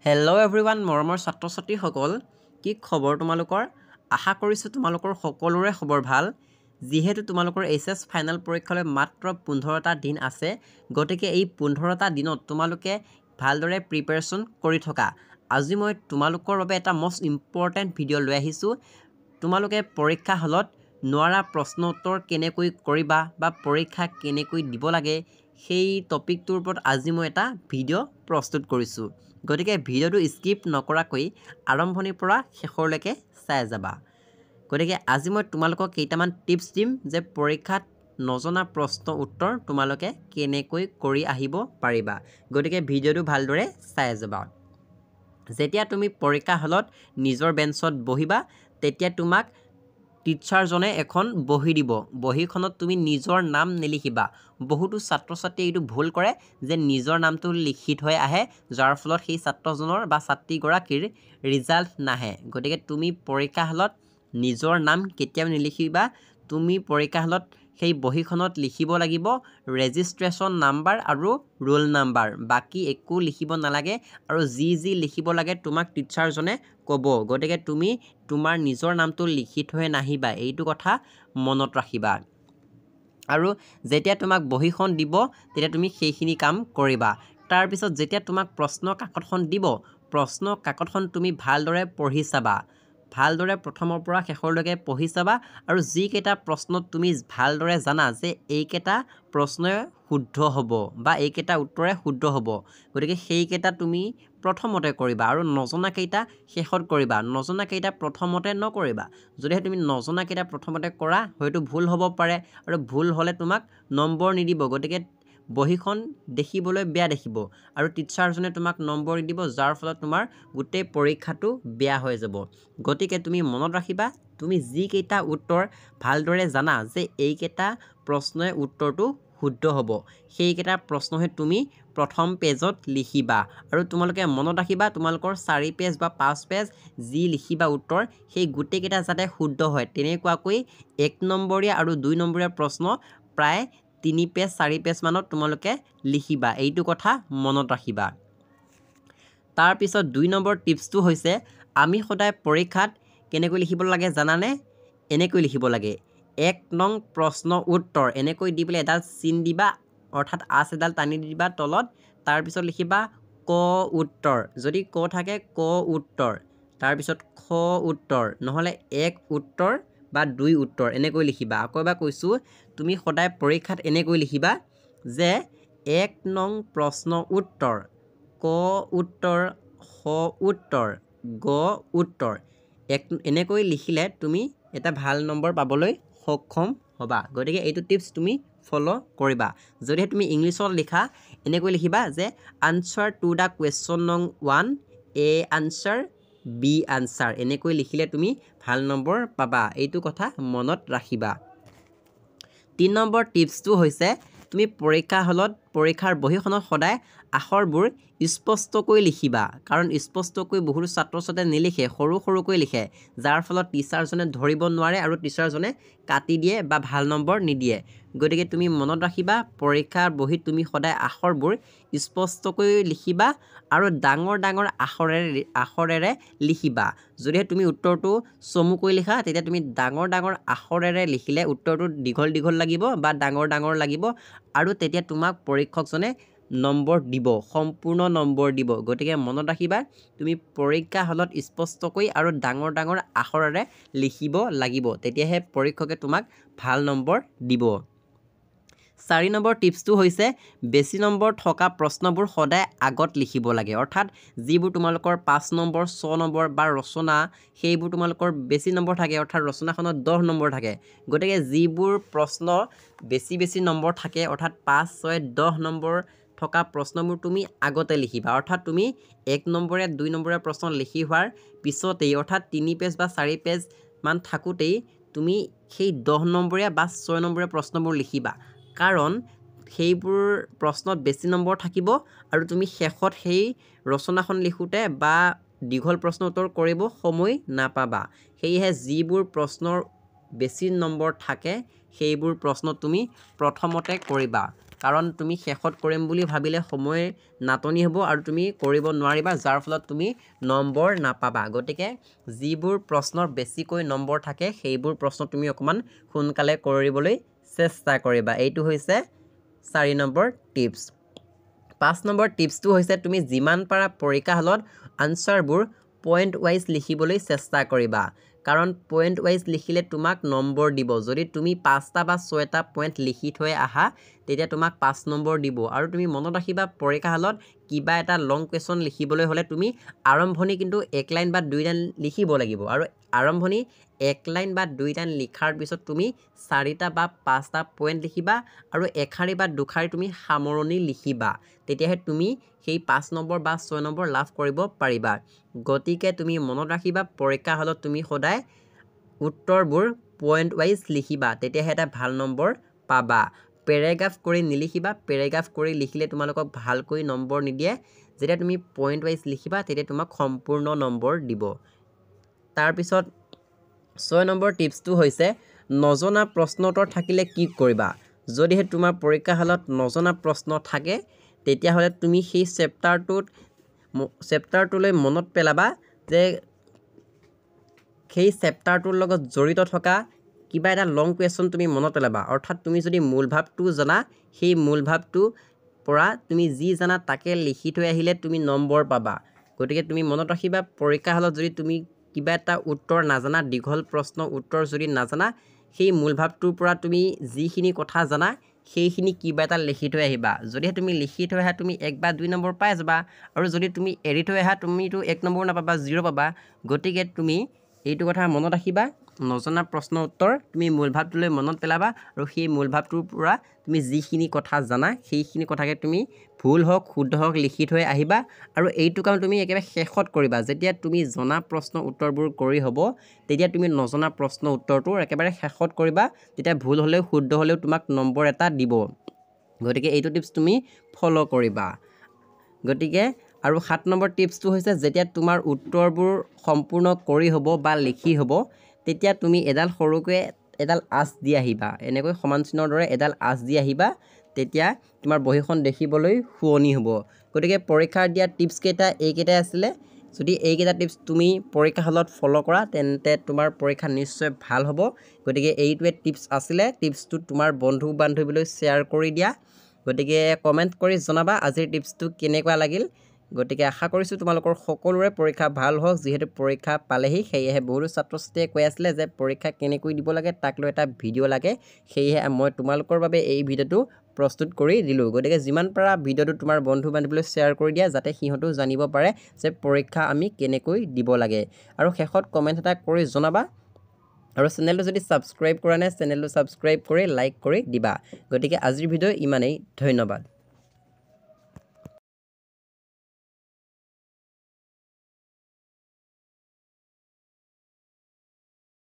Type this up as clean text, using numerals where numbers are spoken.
Hello' everyone মৰমৰ ছাত্ৰ ছাত্ৰীসকল কি খবৰ তোমালোকৰ আশা কৰিছোঁ তোমালোকৰ সকলোৰে খবৰ ভাল যিহেতু তোমালোকৰ এইচএছ ফাইনেল পৰীক্ষালৈ মাত্ৰ 15টা দিন আছে গতিকে এই 15টা দিনত তোমালোকে ভালদৰে প্ৰিপাৰেশ্যন কৰি থকা আজি মই তোমালোকৰ বাবে এটা মষ্ট ইম্পৰ্টেণ্ট ভিডিঅ' লৈ আহিছোঁ তোমালোকে পৰীক্ষা হলত নোৱাৰা প্ৰশ্ন উত্তৰ কেনেকৈ কৰিবা বা পৰীক্ষা কেনেকৈ দিব লাগে সেই টপিকটোৰ ওপৰত আজি মই এটা ভিডিঅ' প্ৰস্তুত কৰিছোঁ গতিকে ভিডিঅ'টো স্কিপ নকৰাকৈ আৰম্ভণিৰ পৰা শেষলৈকে চাই যাবা গতিকে আজি মই তোমালোকক কেইটামান টিপছ দিম যে পৰীক্ষাত নজনা প্ৰশ্ন উত্তৰ তোমালোকে কেনেকৈ কৰি আহিব পাৰিবা গতিকে ভিডিঅ'টো ভালদৰে চাই যাবা যেতিয়া তুমি পৰীক্ষা হলত নিজৰ বেঞ্চত বহিবা তেতিয়া তোমাক টিচাৰজনে এখন বহি দিব বহিখনত তুমি নিজৰ নাম নিলিখিবা বহুতো ছাত্ৰ ছাত্ৰীয়ে এইটো ভুল কৰে যে নিজৰ নামটো লিখি থৈ আহে যাৰ ফলত সেই ছাত্ৰজনৰ বা ছাত্ৰীগৰাকীৰ ৰিজাল্ট নাহে গতিকে তুমি পৰীক্ষা হলত নিজৰ নাম কেতিয়াও নিলিখিবা তুমি পৰীক্ষা হলত সেই বহিখনত লিখিব লাগিব ৰেজিষ্ট্ৰেশ্যন নাম্বাৰ আৰু ৰোল নাম্বাৰ বাকি একো লিখিব নালাগে আৰু যি লিখিব লাগে তোমাক টিচাৰজনে ক'ব গতিকে তুমি তোমাৰ নিজৰ নামটো লিখি থৈ নাহিবা এইটো কথা মনত ৰাখিবা আৰু যেতিয়া তোমাক বহিখন দিব তেতিয়া তুমি সেইখিনি কাম কৰিবা তাৰ পিছত যেতিয়া তোমাক প্ৰশ্ন কাকতখন দিব প্ৰশ্ন কাকতখন তুমি ভালদৰে পঢ়ি চাবা ভালদৰে প্ৰথমৰ পৰা শেষলৈকে পঢ়ি চাবা আৰু যিকেইটা প্ৰশ্নত তুমি ভালদৰে জানা যে এইকেইটা প্ৰশ্নই শুদ্ধ হ'ব বা এইকেইটা উত্তৰে শুদ্ধ হ'ব গতিকে সেইকেইটা তুমি প্ৰথমতে কৰিবা আৰু নজনাকেইটা শেষত কৰিবা নজনাকেইটা প্ৰথমতে নকৰিবা যদিহে তুমি নজনাকেইটা প্ৰথমতে কৰা হয়তো ভুল হ'ব পাৰে আৰু ভুল হ'লে তোমাক নম্বৰ নিদিব গতিকে বহিখন দেখিবলৈ বেয়া দেখিব আৰু টিচাৰজনে তোমাক নম্বৰ নিদিব যাৰ ফলত তোমাৰ গোটেই পৰীক্ষাটো বেয়া হৈ যাব গতিকে তুমি মনত ৰাখিবা তুমি যিকেইটা উত্তৰ ভালদৰে জানা যে এইকেইটা প্ৰশ্নই উত্তৰটো শুদ্ধ হ'ব সেইকেইটা প্ৰশ্নহে তুমি প্ৰথম পেজত লিখিবা আৰু তোমালোকে মনত ৰাখিবা তোমালোকৰ 4 পেজ বা 5 পেজ যি লিখিবা উত্তৰ সেই গোটেইকেইটা যাতে শুদ্ধ হয় তেনেকুৱাকৈ 1 নম্বৰীয়া আৰু 2 নম্বৰীয়া প্ৰশ্ন প্ৰায় 3 পেজ 4 পেজ মানত তোমালোকে লিখিবা এইটো কথা মনত ৰাখিবা তাৰ পিছত 2 নম্বৰ টিপছটো হৈছে আমি সদায় পৰীক্ষাত কেনেকৈ লিখিব লাগে জানানে এনেকৈ লিখিব লাগে 1 নং প্ৰশ্ন উত্তৰ এনেকৈ দি পেলাই এডাল চিন দিবা অৰ্থাৎ আঁচ এডাল টানি দিবা তলত তাৰ পিছত লিখিবা ক উত্তৰ যদি ক থাকে ক উত্তৰ তাৰ পিছত খ উত্তৰ নহলে 1 উত্তৰ বা 2 উত্তৰ এনেকৈ লিখিবা আকৌ এবাৰ কৈছো তুমি সদায় পৰীক্ষাত এনেকৈ লিখিবা যে 1 নং প্ৰশ্ন উত্তৰ ক উত্তৰ খ উত্তৰ গ উত্তৰ এনেকৈ লিখিলে তুমি এটা ভাল নম্বৰ পাবলৈ সক্ষম হ'বা গতিকে এইটো টিপছ তুমি ফলো কৰিবা যদিহে তুমি ইংলিছত লিখা এনেকৈ লিখিবা যে আনসাৰ টু দা কুৱেশ্যন নং 1 এ আনসাৰ বি আনসাৰ এনেকৈ লিখিলে তুমি ভাল নম্বৰ পাবা এইটো কথা মনত ৰাখিবা 3 নম্বৰ টিপছটো হৈছে তুমি পৰীক্ষা হলত পৰীক্ষাৰ বহিখনত সদায় আখৰবোৰ স্পষ্টকৈ লিখিবা কাৰণ স্পষ্টকৈ বহুতো ছাত্ৰ ছাত্ৰীয়ে নিলিখে সৰুকৈ লিখে যাৰ ফলত টিচাৰজনে ধৰিব নোৱাৰে আৰু টিচাৰজনে কাটি দিয়ে বা ভাল নম্বৰ নিদিয়ে গতিকে তুমি মনত ৰাখিবা পৰীক্ষাৰ বহিত তুমি সদায় আখৰবোৰ স্পষ্টকৈ লিখিবা আৰু ডাঙৰ আখৰেৰে লিখিবা যদিহে তুমি উত্তৰটো চমুকৈ লিখা তেতিয়া তুমি ডাঙৰ আখৰেৰে লিখিলে উত্তৰটো দীঘল লাগিব বা ডাঙৰ লাগিব আৰু তেতিয়া তোমাক পৰীক্ষকজনে নম্বৰ দিব সম্পূৰ্ণ নম্বৰ দিব গতিকে মনত ৰাখিবা তুমি পৰীক্ষা হলত স্পষ্টকৈ আৰু ডাঙৰ আখৰেৰে লিখিব লাগিব তেতিয়াহে পৰীক্ষকে তোমাক ভাল নম্বৰ দিব 4 নম্বৰ টিপছটো হৈছে বেছি নম্বৰ থকা প্ৰশ্নবোৰ সদায় আগত লিখিব লাগে অৰ্থাৎ যিবোৰ তোমালোকৰ 5 নম্বৰ 6 নম্বৰ বা ৰচনা সেইবোৰ তোমালোকৰ বেছি নম্বৰ থাকে অৰ্থাৎ ৰচনাখনত 10 নম্বৰ থাকে গতিকে যিবোৰ প্ৰশ্ন বেছি নম্বৰ থাকে অৰ্থাৎ 5 6 10 নম্বৰ থকা প্ৰশ্নবোৰ তুমি আগতে লিখিবা অৰ্থাৎ তুমি 1 নম্বৰীয়া 2 নম্বৰীয়া প্ৰশ্ন লিখি হোৱাৰ পিছতেই অৰ্থাৎ 3 পেজ বা 4 পেজ মান থাকোতেই তুমি সেই 10 নম্বৰীয়া বা 6 নম্বৰীয়া প্ৰশ্নবোৰ লিখিবা কাৰণ সেইবোৰ প্ৰশ্নত বেছি নম্বৰ থাকিব আৰু তুমি শেষত সেই ৰচনাখন লিখোতে বা দীঘল প্ৰশ্ন উত্তৰ কৰিব সময় নাপাবা সেয়েহে যিবোৰ প্ৰশ্নৰ বেছি নম্বৰ থাকে সেইবোৰ প্ৰশ্ন তুমি প্ৰথমতে কৰিবা কাৰণ তুমি শেষত কৰিম বুলি ভাবিলে সময় নাটনি হ'ব আৰু তুমি কৰিব নোৱাৰিবা, যাৰ ফলত তুমি নম্বৰ নাপাবা। গতিকে যিবোৰ প্ৰশ্নৰ বেছিকৈ নম্বৰ থাকে সেইবোৰ প্ৰশ্ন তুমি অকণমান সোনকালে কৰিবলৈ চেষ্টা কৰিবা। এইটো হৈছে 4 নম্বৰ টিপছ। 5 নম্বৰ টিপছটো হৈছে তুমি যিমান পাৰা পৰীক্ষা হলত আনচাৰবোৰ পইণ্ট ৱাইজ লিখিবলৈ চেষ্টা কৰিবা, কাৰণ পইণ্ট ৱাইজ লিখিলে তোমাক নম্বৰ দিব। যদি তুমি 5টা বা 6টা পইণ্ট লিখি থৈ আহা তেতিয়া তোমাক 5 নম্বৰ দিব। আৰু তুমি মনত ৰাখিবা পৰীক্ষা হলত কিবা এটা লং কুৱেশ্যন লিখিবলৈ হ'লে তুমি আৰম্ভণি কিন্তু 1 লাইন বা 2 লাইন লিখিব লাগিব, আৰু আৰম্ভণি 1 লাইন বা 2 লাইন লিখাৰ পিছত তুমি 4টা বা 5টা পইণ্ট লিখিবা আৰু এশাৰী বা দুশাৰী তুমি সামৰণি লিখিবা, তেতিয়াহে তুমি সেই 5 নম্বৰ বা 6 নম্বৰ লাভ কৰিব পাৰিবা। গতিকে তুমি মনত ৰাখিবা পৰীক্ষা হলত তুমি সদায় উত্তৰবোৰ পইণ্ট ৱাইজ লিখিবা, তেতিয়াহে এটা ভাল নম্বৰ পাবা। পেৰেগ্ৰাফ কৰি নিলিখিবা, পেৰেগ্ৰাফ কৰি লিখিলে তোমালোকক ভালকৈ নম্বৰ নিদিয়ে। যেতিয়া তুমি পইণ্ট ৱাইজ লিখিবা তেতিয়া তোমাক সম্পূৰ্ণ নম্বৰ দিব। তাৰপিছত 6 নম্বৰ টিপছটো হৈছে নজনা প্ৰশ্ন উত্তৰ থাকিলে কি কৰিবা। যদিহে তোমাৰ পৰীক্ষা হলত নজনা প্ৰশ্ন থাকে তেতিয়াহ'লে তুমি সেই চেপ্টাৰটোলৈ মনত পেলাবা যে সেই চেপ্টাৰটোৰ লগত জড়িত থকা কিবা এটা লং কুৱেশ্যন তুমি মনত পেলাবা। অৰ্থাৎ তুমি যদি মূল ভাৱটো জানা সেই মূল ভাৱটোৰ পৰা তুমি যি জানা তাকে লিখি থৈ আহিলে তুমি নম্বৰ পাবা। গতিকে তুমি মনত ৰাখিবা পৰীক্ষা হলত যদি তুমি কিবা এটা উত্তৰ নাজানা, দীঘল প্ৰশ্ন উত্তৰ যদি নাজানা, সেই মূল ভাৱটোৰ পৰা তুমি যিখিনি কথা জানা সেইখিনি কিবা এটা লিখি থৈ আহিবা। যদিহে তুমি লিখি থৈ আহা তুমি 1 বা 2 নম্বৰ পাই যাবা, আৰু যদি তুমি এৰি থৈ আহা তুমিতো 1 নম্বৰ নাপাবা, 0 পাবা। গতিকে তুমি এইটো কথা মনত ৰাখিবা, নজনা প্ৰশ্ন উত্তৰ তুমি মূল ভাৱটোলৈ মনত পেলাবা, আৰু সেই মূল ভাৱটোৰ পৰা তুমি যিখিনি কথা জানা সেইখিনি কথাকে তুমি ভুল হওক শুদ্ধ হওক লিখি থৈ আহিবা। আৰু এইটো কাম তুমি একেবাৰে শেষত কৰিবা, যেতিয়া তুমি জনা প্ৰশ্ন উত্তৰবোৰ কৰি হ'ব তেতিয়া তুমি নজনা প্ৰশ্ন উত্তৰটো একেবাৰে শেষত কৰিবা, তেতিয়া ভুল হ'লেও শুদ্ধ হ'লেও তোমাক নম্বৰ এটা দিব। গতিকে এইটো টিপছ তুমি ফ'ল' কৰিবা। গতিকে আৰু 7 নম্বৰ টিপছটো হৈছে যেতিয়া তোমাৰ উত্তৰবোৰ সম্পূৰ্ণ কৰি হ'ব বা লিখি হ'ব তেতিয়া তুমি এডাল সৰুকৈ এডাল আঁচ দি আহিবা, এনেকৈ সমান চিনৰ দৰে এডাল আঁচ দি আহিবা, তেতিয়া তোমাৰ বহীখন দেখিবলৈ শুৱনি হ'ব। গতিকে পৰীক্ষাৰ দিয়া টিপছকেইটা এইকেইটাই আছিলে। যদি এইকেইটা টিপছ তুমি পৰীক্ষা হলত ফ'ল' কৰা তেন্তে তোমাৰ পৰীক্ষা নিশ্চয় ভাল হ'ব। গতিকে এইটোৱে টিপছ আছিলে, টিপছটো তোমাৰ বন্ধু বান্ধৱীলৈ শ্বেয়াৰ কৰি দিয়া। গতিকে কমেণ্ট কৰি জনাবা আজিৰ টিপছটো কেনেকুৱা লাগিল। গতিকে আশা কৰিছোঁ তোমালোকৰ সকলোৰে পৰীক্ষা ভাল হওক, যিহেতু পৰীক্ষা পালেহি। সেয়েহে বহুতো ছাত্ৰ ছাত্ৰীয়ে কৈ আছিলে যে পৰীক্ষা কেনেকৈ দিব লাগে তাক লৈ এটা ভিডিঅ' লাগে, সেয়েহে মই তোমালোকৰ বাবে এই ভিডিঅ'টো প্ৰস্তুত কৰি দিলোঁ। গতিকে যিমান পাৰা ভিডিঅ'টো তোমাৰ বন্ধু বান্ধৱীলৈ শ্বেয়াৰ কৰি দিয়া, যাতে সিহঁতেও জানিব পাৰে যে পৰীক্ষা আমি কেনেকৈ দিব লাগে। আৰু শেষত কমেণ্ট এটা কৰি জনাবা, আৰু চেনেলটো যদি ছাবস্ক্ৰাইব কৰা নাই চেনেলটো ছাবস্ক্ৰাইব কৰি লাইক কৰি দিবা। গতিকে আজিৰ ভিডিঅ' ইমানেই, ধন্যবাদ।